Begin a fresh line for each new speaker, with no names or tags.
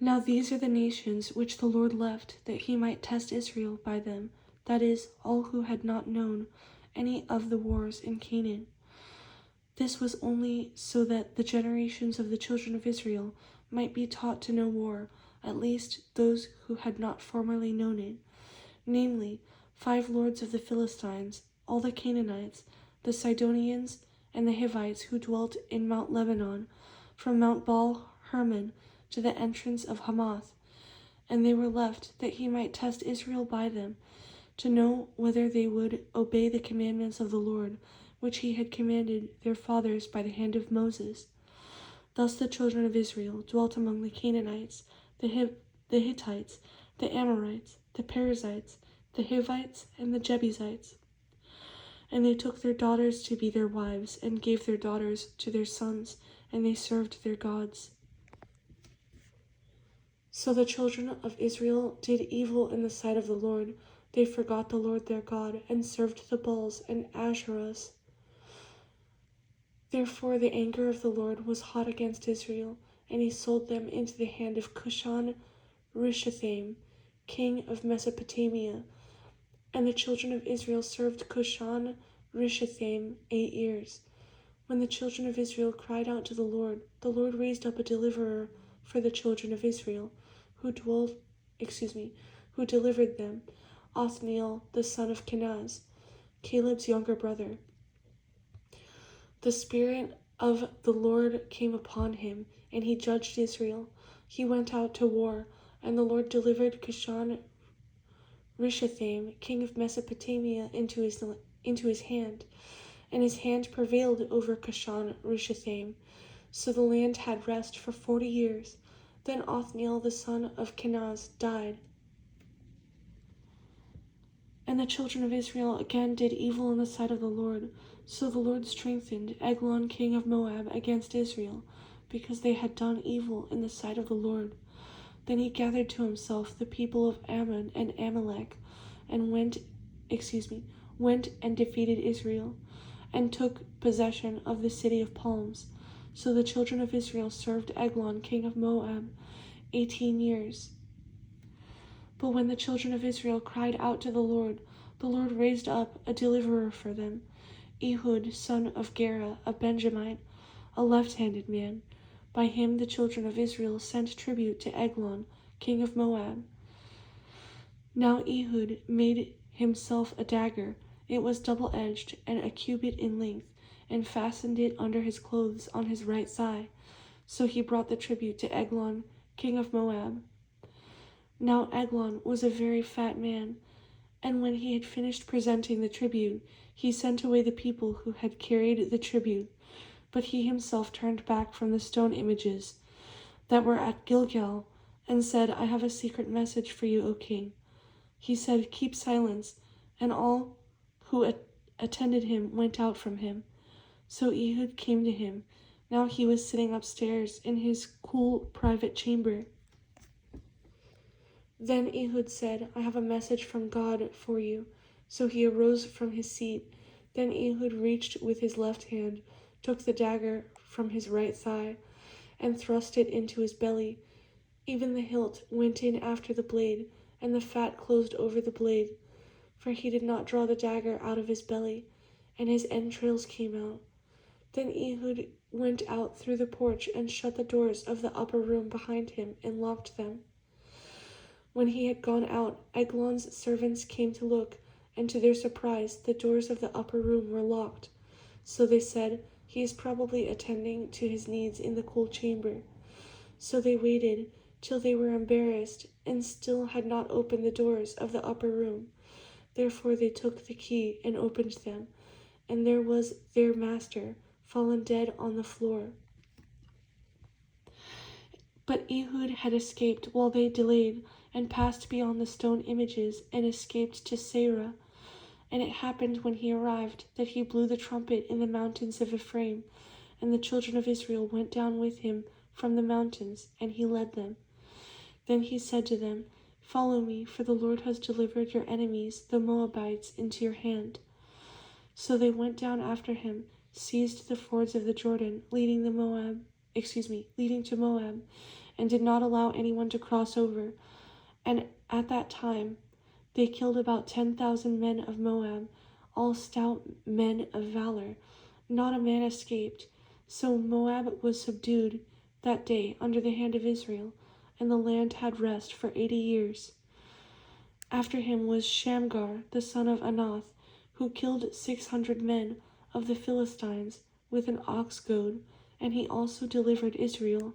Now these are the nations which the Lord left, that he might test Israel by them, that is, all who had not known any of the wars in Canaan. This was only so that the generations of the children of Israel might be taught to know war, at least those who had not formerly known it, namely, 5 lords of the Philistines, all the Canaanites, the Sidonians, and the Hivites who dwelt in Mount Lebanon, from Mount Baal Hermon to the entrance of Hamath. And they were left, that he might test Israel by them, to know whether they would obey the commandments of the Lord, which he had commanded their fathers by the hand of Moses. Thus the children of Israel dwelt among the Canaanites, the Hittites, the Amorites, the Perizzites, the Hivites, and the Jebusites. And they took their daughters to be their wives, and gave their daughters to their sons, and they served their gods. So the children of Israel did evil in the sight of the Lord. They forgot the Lord their God, and served the Baals and Asherahs. Therefore the anger of the Lord was hot against Israel, and he sold them into the hand of Cushan-Rishathaim, king of Mesopotamia. And the children of Israel served Cushan-Rishathaim 8 years. When the children of Israel cried out to the Lord raised up a deliverer for the children of Israel, who delivered them, Othniel the son of Kenaz, Caleb's younger brother. The Spirit of the Lord came upon him, and he judged Israel. He went out to war, and the Lord delivered Cushan-Rishathaim, king of Mesopotamia, into his hand, and his hand prevailed over Cushan-Rishathaim. So the land had rest for 40 years. Then Othniel the son of Kenaz died. And the children of Israel again did evil in the sight of the Lord. So the Lord strengthened Eglon king of Moab against Israel, because they had done evil in the sight of the Lord. Then he gathered to himself the people of Ammon and Amalek, and went and defeated Israel, and took possession of the city of palms. So the children of Israel served Eglon king of Moab 18 years. But when the children of Israel cried out to the Lord raised up a deliverer for them, Ehud son of Gera, a Benjamite, a left-handed man. By him the children of Israel sent tribute to Eglon, king of Moab. Now Ehud made himself a dagger. It was double-edged and a cubit in length, and fastened it under his clothes on his right thigh. So he brought the tribute to Eglon, king of Moab. Now Eglon was a very fat man, and when he had finished presenting the tribute, he sent away the people who had carried the tribute. But he himself turned back from the stone images that were at Gilgal, and said, I have a secret message for you, O king. He said, keep silence, and all who attended him went out from him. So Ehud came to him. Now he was sitting upstairs in his cool private chamber. Then Ehud said, I have a message from God for you. So he arose from his seat. Then Ehud reached with his left hand, took the dagger from his right thigh, and thrust it into his belly. Even the hilt went in after the blade, and the fat closed over the blade. For he did not draw the dagger out of his belly, and his entrails came out. Then Ehud went out through the porch and shut the doors of the upper room behind him and locked them. When he had gone out, Eglon's servants came to look, and to their surprise the doors of the upper room were locked. So they said, he is probably attending to his needs in the cool chamber. So they waited till they were embarrassed, and still had not opened the doors of the upper room. Therefore they took the key and opened them, and there was their master, fallen dead on the floor. But Ehud had escaped while they delayed, and passed beyond the stone images, and escaped to Seirah. And it happened when he arrived that he blew the trumpet in the mountains of Ephraim, and the children of Israel went down with him from the mountains, and he led them. Then he said to them, Follow me, for the Lord has delivered your enemies, the Moabites, into your hand. So they went down after him, seized the fords of the Jordan, leading to Moab, and did not allow anyone to cross over. And at that time they killed about 10,000 men of Moab, all stout men of valor. Not a man escaped. So Moab was subdued that day under the hand of Israel, and the land had rest for 80 years. After him was Shamgar the son of Anath, who killed 600 men of the Philistines with an ox goad, and he also delivered Israel.